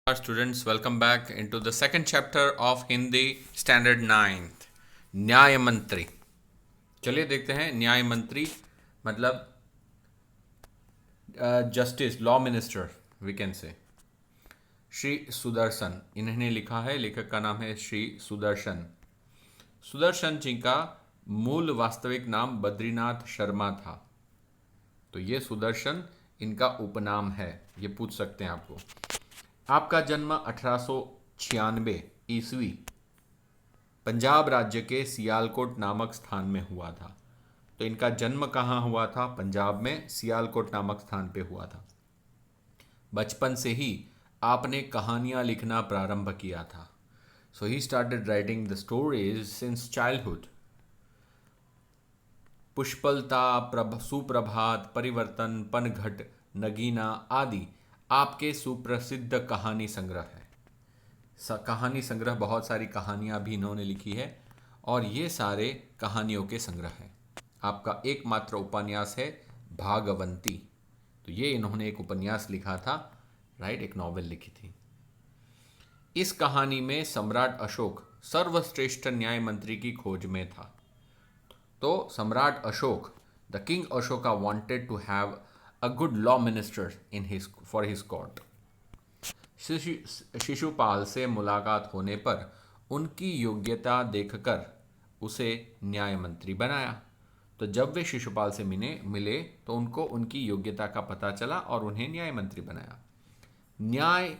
Students, welcome back into the second chapter of Hindi Standard 9th, न्याय मंत्री। चलिए देखते हैं न्याय मंत्री मतलब justice, law minister we can say. Shri Sudarshan इन्होंने लिखा है, लेखक का नाम है श्री सुदर्शन। सुदर्शन जी का मूल वास्तविक नाम बद्रीनाथ शर्मा था, तो ये सुदर्शन इनका उपनाम है। ये पूछ सकते हैं आपको। आपका जन्म 1896 ईस्वी पंजाब राज्य के सियालकोट नामक स्थान में हुआ था। तो इनका जन्म कहाँ हुआ था? पंजाब में सियालकोट नामक स्थान पे हुआ था। बचपन से ही आपने कहानियाँ लिखना प्रारंभ किया था। So he started writing the stories since childhood. Pushpalata, Suprabhat, Parivartan, पनघट, Nagina आदि आपके सुप्रसिद्ध कहानी संग्रह है। कहानी संग्रह, बहुत सारी कहानियाँ भी इन्होंने लिखी है और ये सारे कहानियों के संग्रह हैं। आपका एकमात्र उपन्यास है भागवंती। तो ये इन्होंने एक उपन्यास लिखा था, राइट, एक नॉवेल लिखी थी। इस कहानी में सम्राट अशोक सर्वश्रेष्ठ न्याय मंत्री की खोज में था। तो सम्राट Ashok, the king Ashoka wanted to have a good law minister in his for his court. Shishupal से मुलाकात होने पर उनकी योग्यता देखकर उसे न्याय मंत्री बनाया। तो जब वे शिशुपाल से मिले तो उनको उनकी योग्यता का पता चला और उन्हें न्याय मंत्री बनाया। न्याय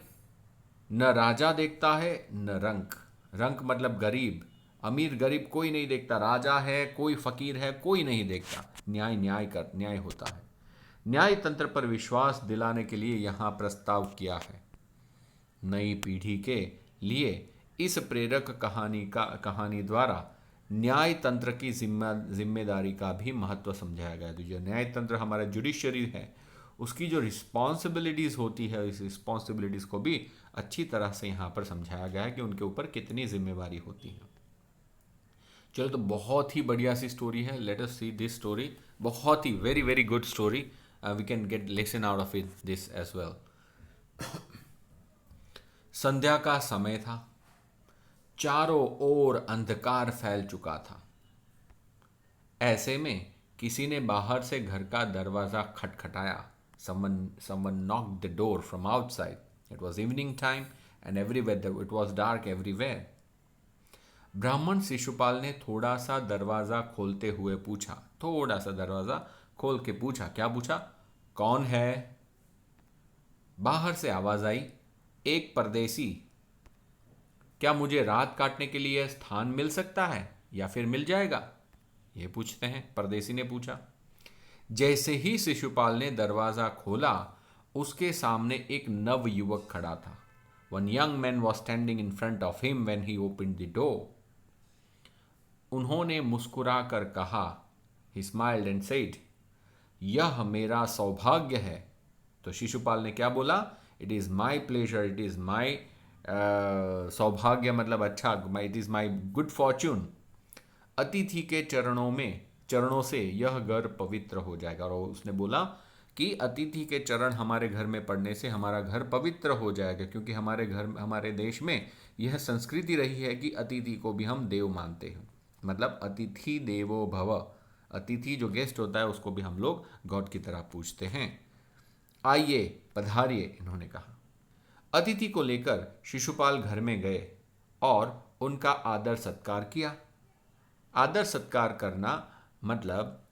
न राजा देखता है न रंक। रंक मतलब गरीब, अमीर गरीब कोई नहीं देखता। राजा है, कोई फकीर है, कोई नहीं देखता। न्याय होता है। न्याय तंत्र पर विश्वास दिलाने के लिए यहाँ प्रस्ताव किया है। नई पीढ़ी के लिए इस प्रेरक कहानी द्वारा न्याय तंत्र की जिम्मेदारी का भी महत्व समझाया गया। तो जो न्याय तंत्र हमारा जुडिशरी है, उसकी जो रिस्पॉन्सिबिलिटीज़ होती है, इस रिस्पॉन्सिबिलिटीज़ को भी अच्छी तरह से यहाँ पर समझाया गया है कि उनके ऊपर कितनी जिम्मेवारी होती है। चलो, तो बहुत ही बढ़िया सी स्टोरी है। Let us see this story. बहुत ही very very good story. We can get lesson out of it this as well. संध्या का समय था। चारों ओर अंधकार फैल चुका था। ऐसे में किसी ने बाहर से घर का दरवाजा खटखटाया। Someone knocked the door from outside. It was evening time and it was dark everywhere. ब्राह्मण शिशुपाल ने थोड़ा सा दरवाजा खोलते हुए पूछा। थोड़ा सा दरवाजा खोल के पूछा। क्या पूछा? कौन है? बाहर से आवाज आई, एक परदेसी। क्या मुझे रात काटने के लिए स्थान मिल सकता है या फिर मिल जाएगा? ये पूछते हैं, परदेसी ने पूछा। जैसे ही शिशुपाल ने दरवाजा खोला, उसके सामने एक नव युवक खड़ा था। One young man was standing in front of him when he opened the door. उन्होंने मुस्कुरा कर कहा, ही स्माइल्ड एंड सेड, यह मेरा सौभाग्य है। तो शिशुपाल ने क्या बोला? It is my pleasure, it is my सौभाग्य मतलब अच्छा, it is my good Fortune. अतिथि के चरणों से यह घर पवित्र हो जाएगा। और उसने बोला कि अतिथि के चरण हमारे घर में पड़ने से हमारा घर पवित्र हो जाएगा, क्योंकि हमारे देश में यह संस्कृति रही है कि अतिथि को भी हम देव मानते हैं। मतलब अतिथि देवो भव। अतिथि जो गेस्ट होता है उसको भी हम लोग गॉड की तरह पूछते हैं। आइए, पधारिए, इन्होंने कहा। अतिथि को लेकर शिशुपाल घर में गए और उनका आदर सत्कार किया। आदर सत्कार करना मतलब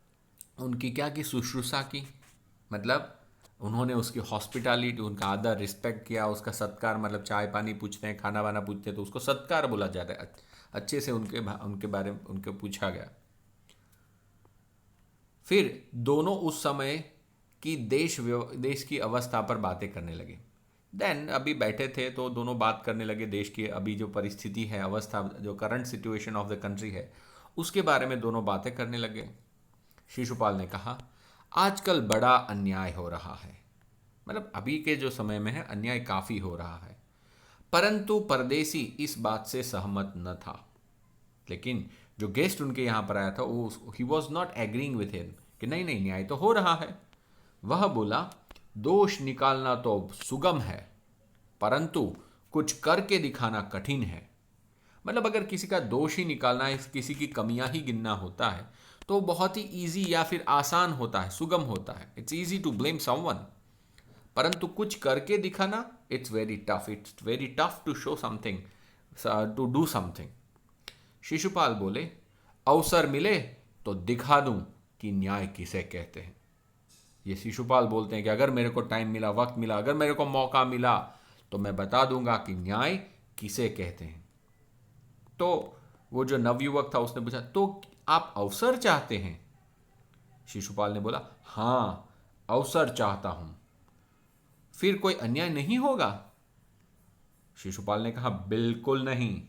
उनकी क्या की शुश्रूषा की। मतलब उन्होंने उसकी हॉस्पिटैलिटी, उनका आदर, रिस्पेक्ट किया। उसका सत्कार मतलब चाय पानी पूछते हैं, खाना वाना पूछते हैं, तो उसको सत्कार बोला जाता है। अच्छे से उनके बारे में उनके पूछा गया। फिर दोनों उस समय की देश की अवस्था पर बातें करने लगे। देन अभी बैठे थे तो दोनों बात करने लगे देश की अभी जो परिस्थिति है, अवस्था, जो current situation of the country है, उसके बारे में दोनों बातें करने लगे। शिशुपाल ने कहा, आजकल बड़ा अन्याय हो रहा है। मतलब अभी के जो समय में है अन्याय काफ़ी हो रहा है। परंतु परदेसी इस बात से सहमत न था। लेकिन जो गेस्ट उनके यहाँ पर आया था वो he was not agreeing with him कि नहीं नहीं, न्याय तो हो रहा है। वह बोला, दोष निकालना तो सुगम है, परंतु कुछ करके दिखाना कठिन है। मतलब अगर किसी का दोष ही निकालना है, किसी की कमियां ही गिनना होता है, तो बहुत ही इजी या फिर आसान होता है, सुगम होता है। It's easy to blame someone, परंतु कुछ करके दिखाना it's very tough. It's very tough to show something, to do something. Shishupal बोले, अवसर मिले तो दिखा दूं कि न्याय किसे कहते हैं। ये शिशुपाल बोलते हैं कि अगर मेरे को टाइम मिला, वक्त मिला, अगर मेरे को मौका मिला तो मैं बता दूंगा कि न्याय किसे कहते हैं। तो वो जो नवयुवक था उसने पूछा, तो आप अवसर चाहते हैं? शिशुपाल ने बोला, हां, अवसर चाहता हूं। फिर कोई अन्याय नहीं होगा? शिशुपाल ने कहा, बिल्कुल नहीं।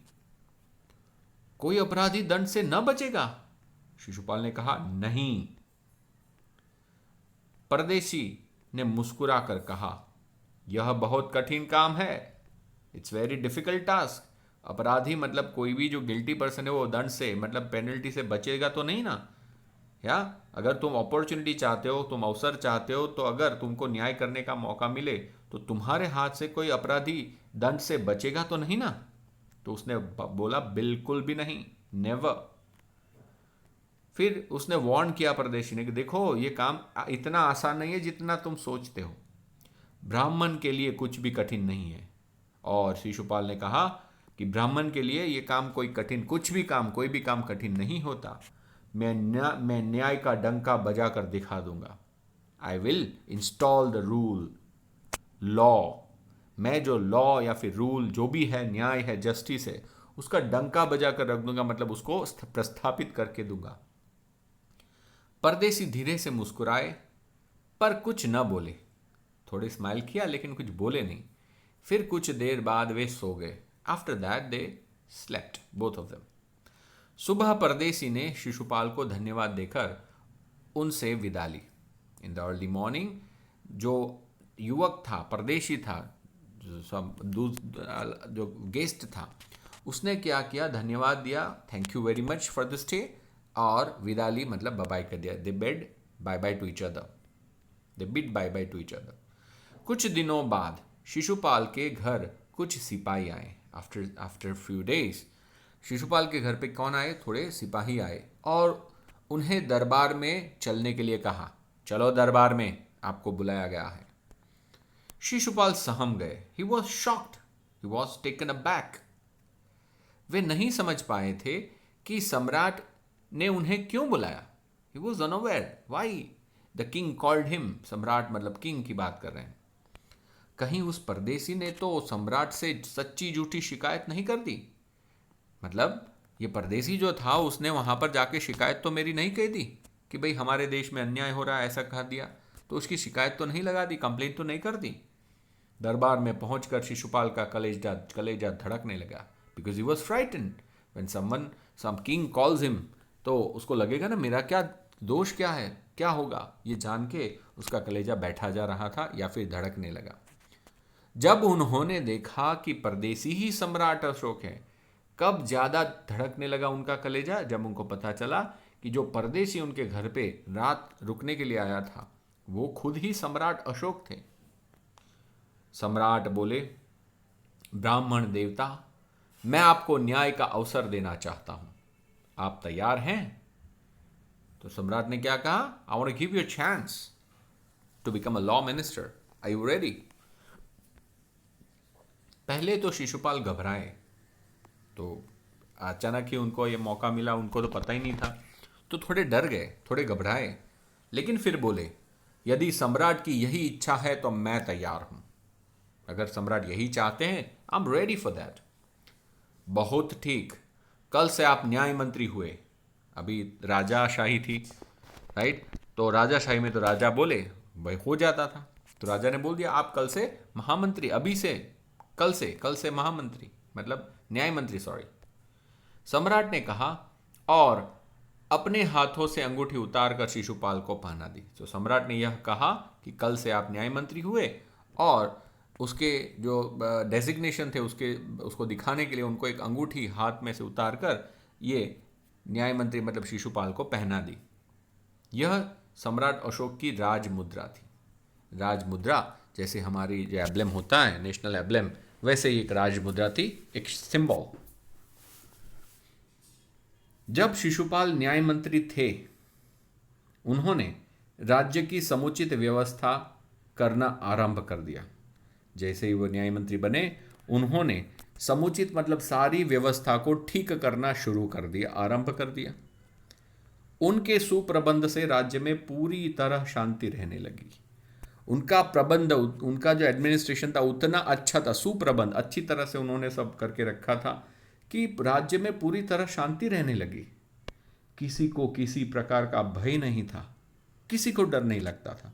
कोई अपराधी दंड से न बचेगा? शिशुपाल ने कहा, नहीं। परदेशी ने मुस्कुराकर कहा, यह बहुत कठिन काम है। It's very difficult task. अपराधी मतलब कोई भी जो गिल्टी पर्सन है वो दंड से मतलब पेनल्टी से बचेगा तो नहीं ना। या अगर तुम अपॉर्चुनिटी चाहते हो, तुम अवसर चाहते हो, तो अगर तुमको न्याय करने का मौका मिले तो तुम्हारे हाथ से कोई अपराधी दंड से बचेगा तो नहीं ना। तो उसने बोला, बिल्कुल भी नहीं, नेवर। फिर उसने वार्न किया परदेशी ने कि देखो, ये काम इतना आसान नहीं है जितना तुम सोचते हो। ब्राह्मण के लिए कुछ भी कठिन नहीं है। और शिशुपाल ने कहा कि ब्राह्मण के लिए ये काम कोई कठिन, कुछ भी काम, कोई भी काम कठिन नहीं होता। मैं न्याय का डंका बजा कर दिखा दूंगा। I will install the rule, law. मैं जो लॉ या फिर रूल जो भी है, न्याय है, जस्टिस है, उसका डंका बजा कर रख दूंगा, मतलब उसको प्रस्थापित करके दूंगा। परदेसी धीरे से मुस्कुराए पर कुछ न बोले। थोड़े स्माइल किया लेकिन कुछ बोले नहीं। फिर कुछ देर बाद वे सो गए। After that they slept, both of them. सुबह परदेसी ने शिशुपाल को धन्यवाद देकर उनसे विदा ली। इन द अर्ली मॉर्निंग जो युवक था, परदेशी था, जो गेस्ट था, उसने क्या किया, धन्यवाद दिया, thank you very much for the stay, और विदा ली मतलब बाय बाय कर दिया। They bade bye bye to each other, they bid bye bye to each other. कुछ दिनों बाद शिशुपाल के घर कुछ सिपाही आए। आफ्टर फ्यू डेज शिशुपाल के घर पे कौन आए? थोड़े सिपाही आए और उन्हें दरबार में चलने के लिए कहा। चलो दरबार में, आपको बुलाया गया है। शिशुपाल सहम गए। He was shocked, he was taken aback. वे नहीं समझ पाए थे कि सम्राट ने उन्हें क्यों बुलाया। He was unaware why the king called him. सम्राट मतलब किंग की बात कर रहे हैं। कहीं उस परदेसी ने तो सम्राट से सच्ची झूठी शिकायत नहीं कर दी? मतलब ये परदेसी जो था उसने वहां पर जाके शिकायत तो मेरी नहीं कह दी कि भाई हमारे देश में अन्याय हो रहा है, ऐसा कह दिया, तो उसकी शिकायत तो नहीं लगा दी, कंप्लेंट तो नहीं कर दी। दरबार में पहुंचकर शिशुपाल का कलेजा धड़कने लगा, because he was frightened when someone, some king calls him. तो उसको लगेगा ना, मेरा क्या दोष, क्या है, क्या होगा, ये जान के उसका कलेजा बैठा जा रहा था या फिर धड़कने लगा। जब उन्होंने देखा कि परदेसी ही सम्राट अशोक है, कब ज्यादा धड़कने लगा उनका कलेजा, जब उनको पता चला कि जो परदेसी उनके घर पे रात रुकने के लिए आया था वो खुद ही सम्राट अशोक थे। सम्राट बोले, ब्राह्मण देवता, मैं आपको न्याय का अवसर देना चाहता हूं, आप तैयार हैं? तो सम्राट ने क्या कहा? I want to give you a chance to become a law minister, are you ready? पहले तो शिशुपाल घबराए, तो अचानक ही उनको ये मौका मिला, उनको तो पता ही नहीं था, तो थोड़े डर गए, थोड़े घबराए, लेकिन फिर बोले, यदि सम्राट की यही इच्छा है तो मैं तैयार हूं। अगर सम्राट यही चाहते हैं, I am ready for that. बहुत ठीक, कल से आप न्याय मंत्री हुए। अभी राजाशाही थी, राइट? तो राजाशाही में तो राजा बोले भाई हो जाता था, तो राजा ने बोल दिया आप कल से महामंत्री, अभी से, कल से महामंत्री मतलब न्याय मंत्री, सॉरी। सम्राट ने कहा और अपने हाथों से अंगूठी उतार कर शिशुपाल को पहना दी। तो सम्राट ने यह कहा कि कल से आप न्याय मंत्री हुए, और उसके जो डेजिग्नेशन थे उसको दिखाने के लिए उनको एक अंगूठी हाथ में से उतार कर ये न्याय मंत्री मतलब शिशुपाल को पहना दी। यह सम्राट अशोक की राज मुद्रा थी। राज मुद्रा जैसे हमारी जो एब्लेम होता है, नेशनल एब्लेम, वैसे ही एक राज मुद्रा थी, एक सिंबल। जब शिशुपाल न्याय मंत्री थे, उन्होंने राज्य की समुचित व्यवस्था करना आरंभ कर दिया। जैसे ही वो न्याय मंत्री बने, उन्होंने समुचित मतलब सारी व्यवस्था को ठीक करना शुरू कर दिया, आरंभ कर दिया। उनके सुप्रबंध से राज्य में पूरी तरह शांति रहने लगी। उनका प्रबंध, उनका जो एडमिनिस्ट्रेशन था उतना अच्छा था, सुप्रबंध अच्छी तरह से उन्होंने सब करके रखा था कि राज्य में पूरी तरह शांति रहने लगी। किसी को किसी प्रकार का भय नहीं था, किसी को डर नहीं लगता था।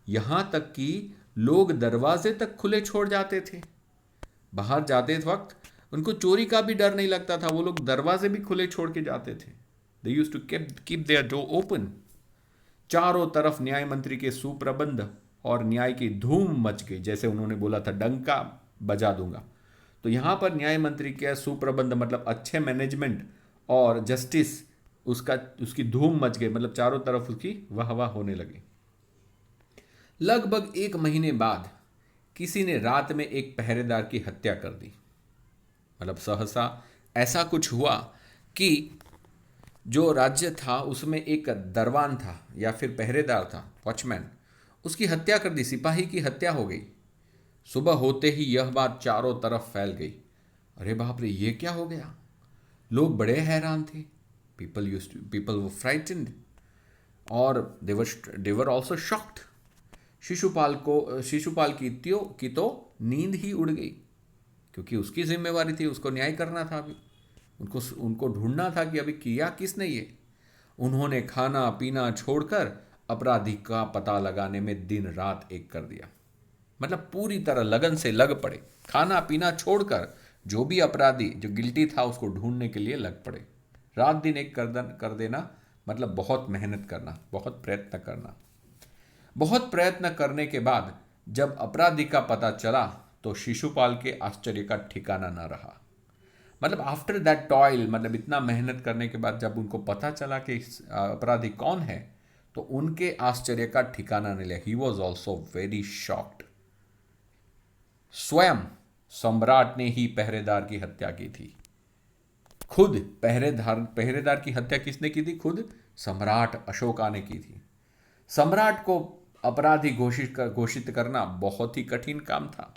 यहां तक कि लोग दरवाजे तक खुले छोड़ जाते थे। बाहर जाते वक्त उनको चोरी का भी डर नहीं लगता था, वो लोग दरवाजे भी खुले छोड़ के जाते थे। They used to keep their door open. चारों तरफ न्याय मंत्री के सुप्रबंध और न्याय की धूम मच गई। जैसे उन्होंने बोला था, डंका बजा दूंगा, तो यहां पर न्याय मंत्री के सुप्रबंध मतलब अच्छे मैनेजमेंट और जस्टिस, उसकी धूम मच गई, मतलब चारों तरफ उसकी वाह वाह होने लगी। लगभग 1 महीने बाद किसी ने रात में एक पहरेदार की हत्या कर दी। मतलब सहसा ऐसा कुछ हुआ कि जो राज्य था उसमें एक दरवान था या फिर पहरेदार था, वॉचमैन, उसकी हत्या कर दी, सिपाही की हत्या हो गई। सुबह होते ही यह बात चारों तरफ फैल गई। अरे बाप रे, ये क्या हो गया? लोग बड़े हैरान थे। पीपल वर फ्राइटेंड और दे वर आल्सो शॉक्ड। शिशुपाल की तो नींद ही उड़ गई, क्योंकि उसकी जिम्मेवारी थी, उसको न्याय करना था। अभी उनको ढूंढना था कि अभी किया किसने ये। उन्होंने खाना पीना छोड़कर अपराधी का पता लगाने में दिन रात एक कर दिया। मतलब पूरी तरह लगन से लग पड़े, खाना पीना छोड़कर जो भी अपराधी जो गिल्टी था उसको ढूंढने के लिए लग पड़े। रात दिन एक कर देना मतलब बहुत मेहनत करना, बहुत प्रयत्न करना। बहुत प्रयत्न करने के बाद जब अपराधी का पता चला तो शिशुपाल के आश्चर्य का ठिकाना न रहा। मतलब आफ्टर दैट टॉयल, मतलब इतना मेहनत करने के बाद जब उनको पता चला कि अपराधी कौन है, तो उनके आश्चर्य का ठिकाना नहीं लिया। He was also very shocked. स्वयं सम्राट ने ही पहरेदार की हत्या की थी। खुद पहरेदार की हत्या किसने की थी? खुद सम्राट अशोका ने की थी। सम्राट को अपराधी घोषित करना बहुत ही कठिन काम था।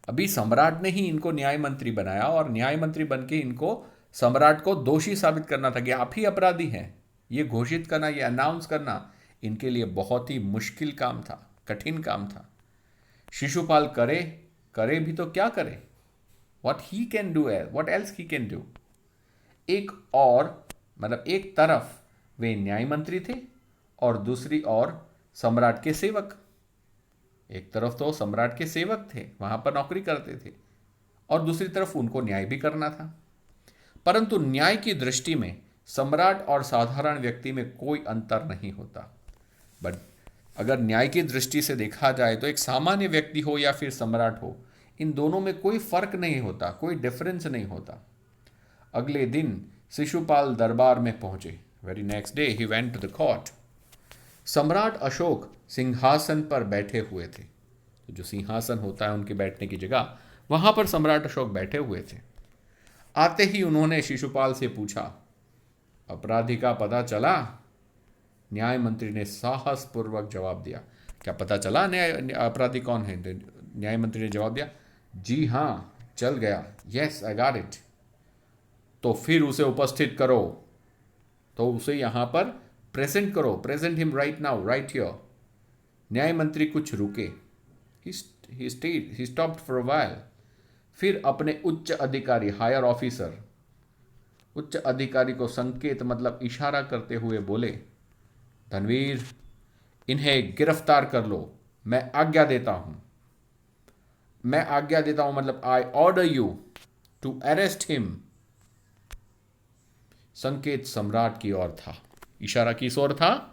अभी सम्राट ने ही इनको न्याय मंत्री बनाया और न्याय मंत्री बनके इनको सम्राट को दोषी साबित करना था कि आप ही अपराधी हैं। ये घोषित करना, ये अनाउंस करना इनके लिए बहुत ही मुश्किल काम था, कठिन काम था। शिशुपाल करे भी तो क्या करे? व्हाट ही कैन डू है, what else he can do. एक तरफ वे न्याय मंत्री थे और दूसरी ओर सम्राट के सेवक। एक तरफ तो सम्राट के सेवक थे, वहां पर नौकरी करते थे, और दूसरी तरफ उनको न्याय भी करना था। परंतु न्याय की दृष्टि में सम्राट और साधारण व्यक्ति में कोई अंतर नहीं होता। बट अगर न्याय की दृष्टि से देखा जाए तो एक सामान्य व्यक्ति हो या फिर सम्राट हो, इन दोनों में कोई फर्क नहीं होता, कोई डिफरेंस नहीं होता। अगले दिन शिशुपाल दरबार में पहुंचे। Very next day he went to the court. सम्राट अशोक सिंहासन पर बैठे हुए थे। तो जो सिंहासन होता है उनके बैठने की जगह, वहां पर सम्राट अशोक बैठे हुए थे। आते ही उन्होंने शिशुपाल से पूछा, अपराधी का पता चला? न्याय मंत्री ने साहसपूर्वक जवाब दिया। क्या पता चला अपराधी कौन है? न्याय मंत्री ने जवाब दिया, जी हाँ, चल गया। Yes, I got it. तो फिर उसे उपस्थित करो। तो उसे यहां पर प्रेजेंट करो, present him right now, right here. न्याय मंत्री कुछ रुके। He stopped for a while. फिर अपने उच्च अधिकारी, हायर ऑफिसर, उच्च अधिकारी को संकेत मतलब इशारा करते हुए बोले, धनवीर, इन्हें गिरफ्तार कर लो। मैं आज्ञा देता हूं। मैं आज्ञा देता हूं मतलब I order you to arrest him. संकेत सम्राट की ओर था। इशारा किस ओर था?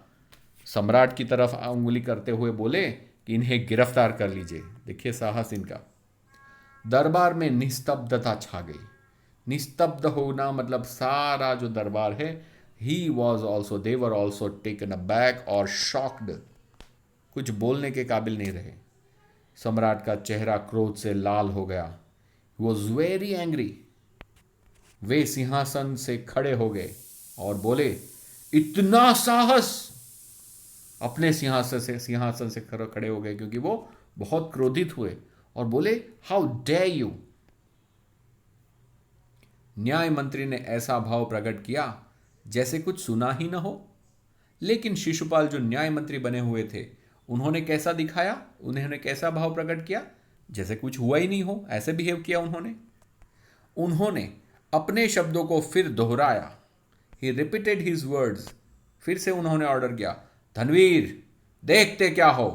सम्राट की तरफ उंगली करते हुए बोले कि इन्हें गिरफ्तार कर लीजिए। देखिए साहस इनका। दरबार में निस्तब्धता छा गई। निस्तब्ध होना मतलब सारा जो दरबार है, दे वर ऑल्सो टेकन अबैक और शॉक्ड। कुछ बोलने के काबिल नहीं रहे। सम्राट का चेहरा क्रोध से लाल हो गया। Was very angry. वे सिंहासन से खड़े हो गए और बोले, इतना साहस! अपने सिंहासन से खड़े हो गए क्योंकि वो बहुत क्रोधित हुए और बोले, हाउ डेयर यू। न्याय मंत्री ने ऐसा भाव प्रकट किया जैसे कुछ सुना ही ना हो। लेकिन शिशुपाल जो न्याय मंत्री बने हुए थे, उन्होंने कैसा दिखाया, उन्होंने कैसा भाव प्रकट किया, जैसे कुछ हुआ ही नहीं हो, ऐसे बिहेव किया उन्होंने। उन्होंने अपने शब्दों को फिर दोहराया। ही रिपीटेड हिज वर्ड्स। फिर से उन्होंने ऑर्डर किया, धनवीर, देखते क्या हो,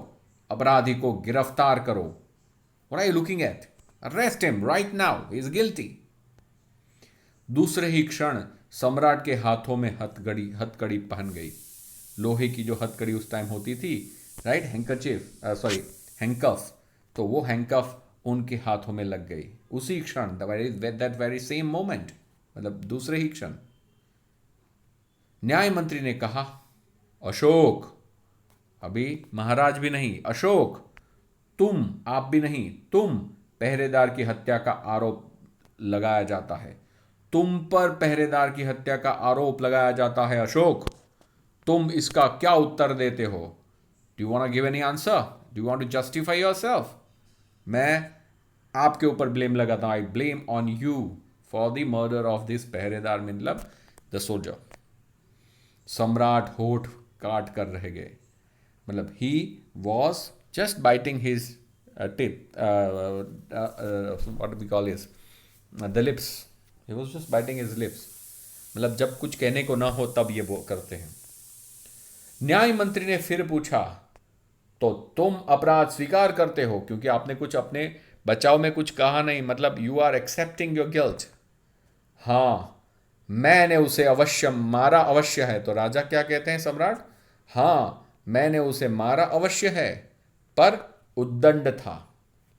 अपराधी को गिरफ्तार करो। What are you looking at? Arrest him right now, he is guilty. दूसरे ही क्षण सम्राट के हाथों में हथकड़ी पहन गई। लोहे की जो हथकड़ी उस टाइम होती थी, राइट, हैंकफ, तो वो हैंकफ उनके हाथों में लग गई उसी क्षण, दैट वेरी सेम मोमेंट, मतलब दूसरे ही क्षण। न्याय मंत्री ने कहा, अशोक, अभी महाराज भी नहीं, अशोक, तुम, आप भी नहीं, तुम पहरेदार की हत्या का आरोप लगाया जाता है। तुम पर पहरेदार की हत्या का आरोप लगाया जाता है अशोक। तुम इसका क्या उत्तर देते हो? Do you want to give any answer? Do you want to justify yourself? मैं आपके ऊपर ब्लेम लगाता हूं। I blame on you for the murder of this pahredar, मतलब द सोल्जर। सम्राट होठ काट कर रह गए, मतलब he was just biting his tip, what we call is the lips. He was just biting his lips, मतलब जब कुछ कहने को ना हो तब ये वो करते हैं। न्याय मंत्री ने फिर पूछा, तो तुम अपराध स्वीकार करते हो, क्योंकि आपने कुछ अपने बचाव में कुछ कहा नहीं, मतलब you are accepting your guilt. हाँ, मैंने उसे अवश्य मारा, अवश्य है। तो राजा क्या कहते हैं, सम्राट? हाँ, मैंने उसे मारा अवश्य है, पर उद्दंड था।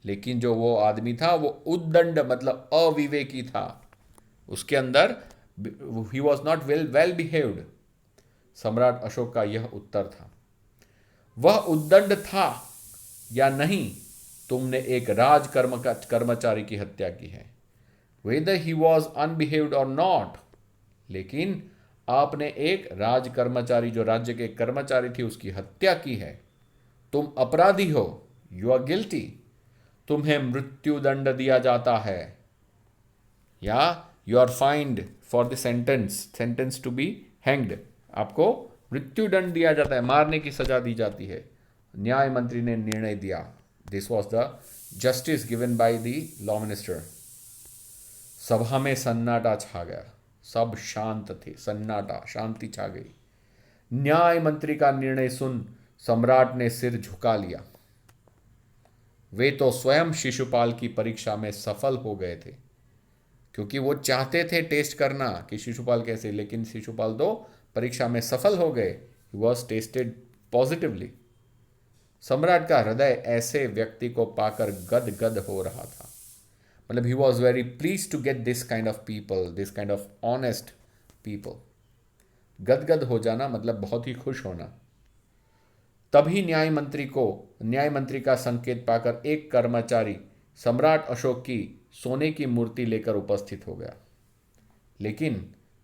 लेकिन जो वो आदमी था वो उद्दंड मतलब अविवेकी था। उसके अंदर he was not well behaved. सम्राट अशोक का यह उत्तर था। वह उद्दंड था या नहीं, तुमने एक कर्मचारी की हत्या की है। वेदर ही वॉज अनबिहेव्ड और नॉट, लेकिन आपने एक राज कर्मचारी, जो राज्य के कर्मचारी थी, उसकी हत्या की है। तुम अपराधी हो, यू आर गिल्टी। तुम्हें मृत्युदंड दिया जाता है, या you are find for the sentence to be hanged. आपको मृत्युदंड दिया जाता है, मारने की सजा दी जाती है। न्याय मंत्री ने निर्णय दिया। This was the justice given by the law minister. सभा में सन्नाटा छा गया, सब शांत थे, सन्नाटा, शांति छा गई। न्याय मंत्री का निर्णय सुन सम्राट ने सिर झुका लिया। वे तो स्वयं शिशुपाल की परीक्षा में सफल हो गए थे, क्योंकि वो चाहते थे टेस्ट करना कि शिशुपाल कैसे, लेकिन शिशुपाल तो परीक्षा में सफल हो गए। He was tested positively. सम्राट का हृदय ऐसे व्यक्ति को पाकर गदगद हो रहा था, मतलब he was very pleased to get this kind of people, this kind of honest people. गदगद हो जाना मतलब बहुत ही खुश होना। तभी न्याय मंत्री का संकेत पाकर एक कर्मचारी सम्राट अशोक की सोने की मूर्ति लेकर उपस्थित हो गया। लेकिन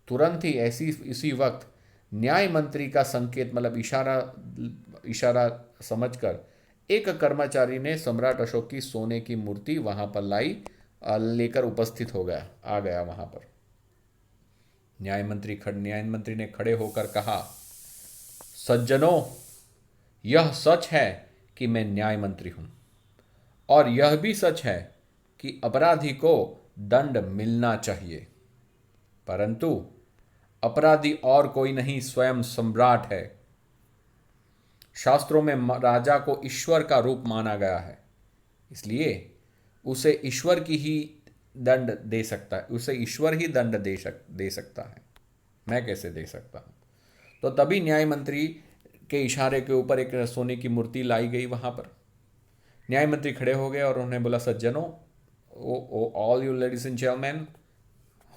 तुरंत ही इसी वक्त न्याय मंत्री का संकेत मतलब इशारा समझकर एक कर्मचारी ने सम्राट अशोक की सोने की मूर्ति वहां पर लेकर उपस्थित आ गया वहां पर। न्याय मंत्री ने खड़े होकर कहा, सज्जनों, यह सच है कि मैं न्याय मंत्री हूं, और यह भी सच है कि अपराधी को दंड मिलना चाहिए, परंतु अपराधी और कोई नहीं, स्वयं सम्राट है। शास्त्रों में राजा को ईश्वर का रूप माना गया है, इसलिए उसे ईश्वर की ही दंड दे सकता है, उसे ईश्वर ही दंड दे सकता है, मैं कैसे दे सकता हूं? तो तभी न्याय मंत्री के इशारे के ऊपर एक सोने की मूर्ति लाई गई वहां पर। न्याय मंत्री खड़े हो गए और उन्होंने बोला, सज्जनों, all you ladies and gentleman,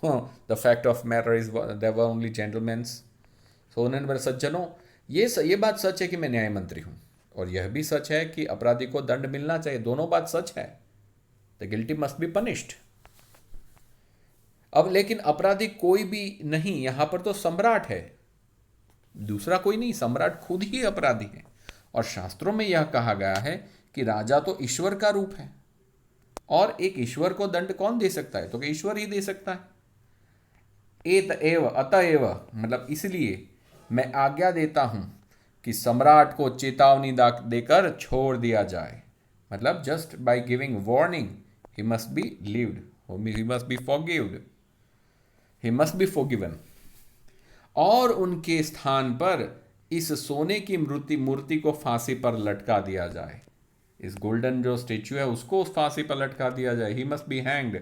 the fact of matter is there were only gentleman. सो उन्होंने बोला, सज्जनों, ये बात सच है कि मैं न्याय मंत्री हूं, और यह भी सच है कि अपराधी को दंड मिलना चाहिए। दोनों बात सच है। The guilty must be punished. अब लेकिन अपराधी कोई भी नहीं, यहां पर तो सम्राट है, दूसरा कोई नहीं, सम्राट खुद ही अपराधी है। और शास्त्रों में यह कहा गया है कि राजा तो ईश्वर का रूप है, और एक ईश्वर को दंड कौन दे सकता है, तो कि ईश्वर ही दे सकता है। एत एव अतएव मतलब इसलिए मैं आज्ञा देता हूं कि सम्राट को चेतावनी देकर छोड़ दिया जाए, मतलब just by giving warning he must be leaved, he must be forgived, he must be forgiven. और उनके स्थान पर इस सोने की मूर्ति को फांसी पर लटका दिया जाए, इस गोल्डन जो स्टेच्यू है उसको फांसी पर लटका दिया जाए, ही मस्ट बी हैंग्ड,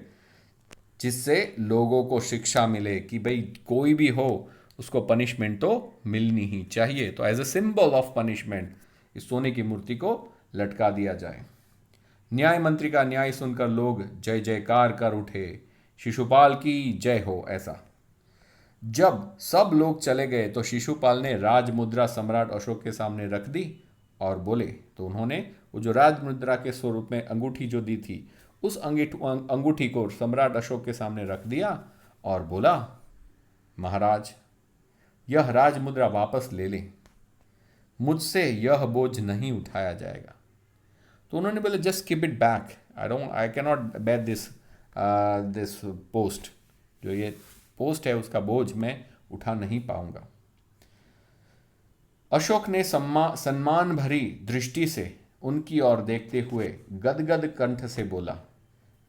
जिससे लोगों को शिक्षा मिले कि भाई कोई भी हो उसको पनिशमेंट तो मिलनी ही चाहिए। तो as a symbol of punishment इस सोने की मूर्ति को लटका दिया जाए। न्याय मंत्री का न्याय सुनकर लोग जय जयकार कर उठे, शिशुपाल की जय हो, ऐसा। जब सब लोग चले गए तो शिशुपाल ने राजमुद्रा सम्राट अशोक के सामने रख दी और बोले, तो उन्होंने वो जो राजमुद्रा के स्वरूप में अंगूठी जो दी थी उस अंगूठी को सम्राट अशोक के सामने रख दिया और बोला, महाराज यह राजमुद्रा वापस ले लें, मुझसे यह बोझ नहीं उठाया जाएगा। तो उन्होंने बोले, just keep it back, I can not bear this post, जो ये पोस्ट है उसका बोझ मैं उठा नहीं पाऊंगा। अशोक ने सम्मान भरी दृष्टि से उनकी ओर देखते हुए गदगद कंठ से बोला,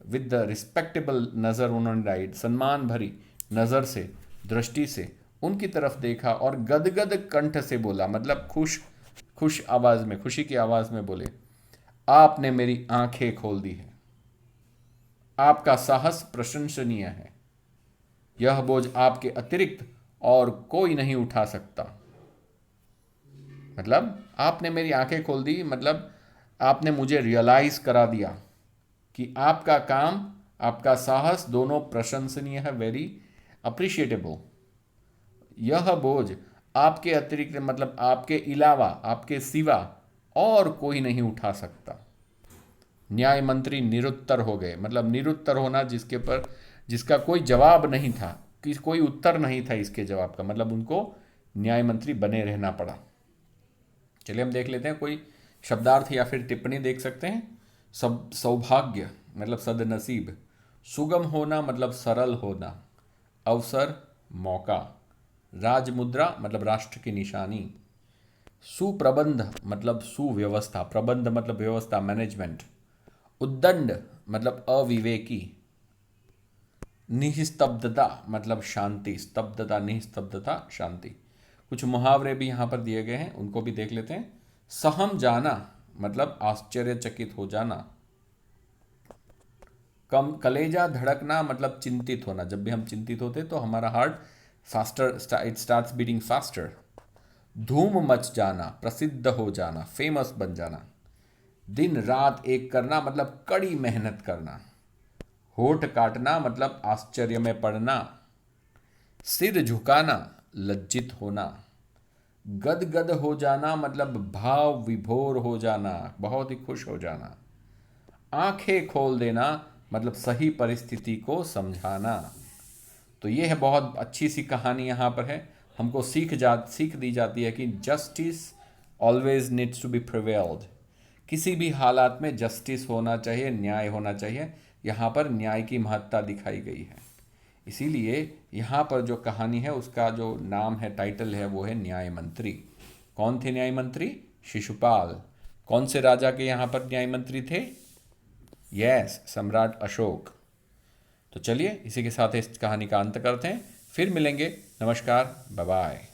विद द रिस्पेक्टेबल नज़र उन्होंने राइट, सम्मान भरी नज़र से दृष्टि से उनकी तरफ देखा और गदगद कंठ से बोला, मतलब खुश आवाज में, खुशी की आवाज में बोले, आपने मेरी आंखें खोल दी है, आपका साहस प्रशंसनीय है, यह बोझ आपके अतिरिक्त और कोई नहीं उठा सकता। मतलब आपने मेरी आंखें खोल दी, मतलब आपने मुझे रियलाइज करा दिया कि आपका काम, आपका साहस दोनों प्रशंसनीय है, वेरी अप्रिशिएटेबल। यह बोझ आपके अतिरिक्त मतलब आपके अलावा, आपके सिवा और कोई नहीं उठा सकता। न्याय मंत्री निरुत्तर हो गए, मतलब निरुत्तर होना जिसका कोई जवाब नहीं था, कि कोई उत्तर नहीं था इसके जवाब का, मतलब उनको न्याय मंत्री बने रहना पड़ा। चलिए हम देख लेते हैं, कोई शब्दार्थ या फिर टिप्पणी देख सकते हैं। सौभाग्य मतलब सदनसीब, सुगम होना मतलब सरल होना, अवसर मौका, राजमुद्रा मतलब राष्ट्र की निशानी, सुप्रबंध मतलब सुव्यवस्था, प्रबंध मतलब व्यवस्था, मैनेजमेंट, उद्दंड मतलब अविवेकी, निस्तब्धता मतलब शांति, स्तब्धता निस्तब्धता शांति। कुछ मुहावरे भी यहाँ पर दिए गए हैं, उनको भी देख लेते हैं। सहम जाना मतलब आश्चर्यचकित हो जाना, कलेजा धड़कना मतलब चिंतित होना, जब भी हम चिंतित होते तो हमारा heart faster, it starts beating faster. धूम मच जाना, प्रसिद्ध हो जाना, फेमस बन जाना। दिन रात एक करना मतलब कड़ी मेहनत करना। होठ काटना मतलब आश्चर्य में पड़ना। सिर झुकाना लज्जित होना। गदगद हो जाना मतलब भाव विभोर हो जाना, बहुत ही खुश हो जाना। आंखें खोल देना मतलब सही परिस्थिति को समझाना। तो ये है, बहुत अच्छी सी कहानी यहाँ पर है। हमको सीख दी जाती है कि justice always needs to be prevailed, किसी भी हालात में जस्टिस होना चाहिए, न्याय होना चाहिए। यहाँ पर न्याय की महत्ता दिखाई गई है, इसीलिए यहाँ पर जो कहानी है उसका जो नाम है, टाइटल है, वो है न्याय मंत्री। कौन थे न्याय मंत्री? शिशुपाल। कौन से राजा के यहाँ पर न्याय मंत्री थे? यस, सम्राट अशोक। तो चलिए इसी के साथ इस कहानी का अंत करते हैं, फिर मिलेंगे। नमस्कार, बाय बाय।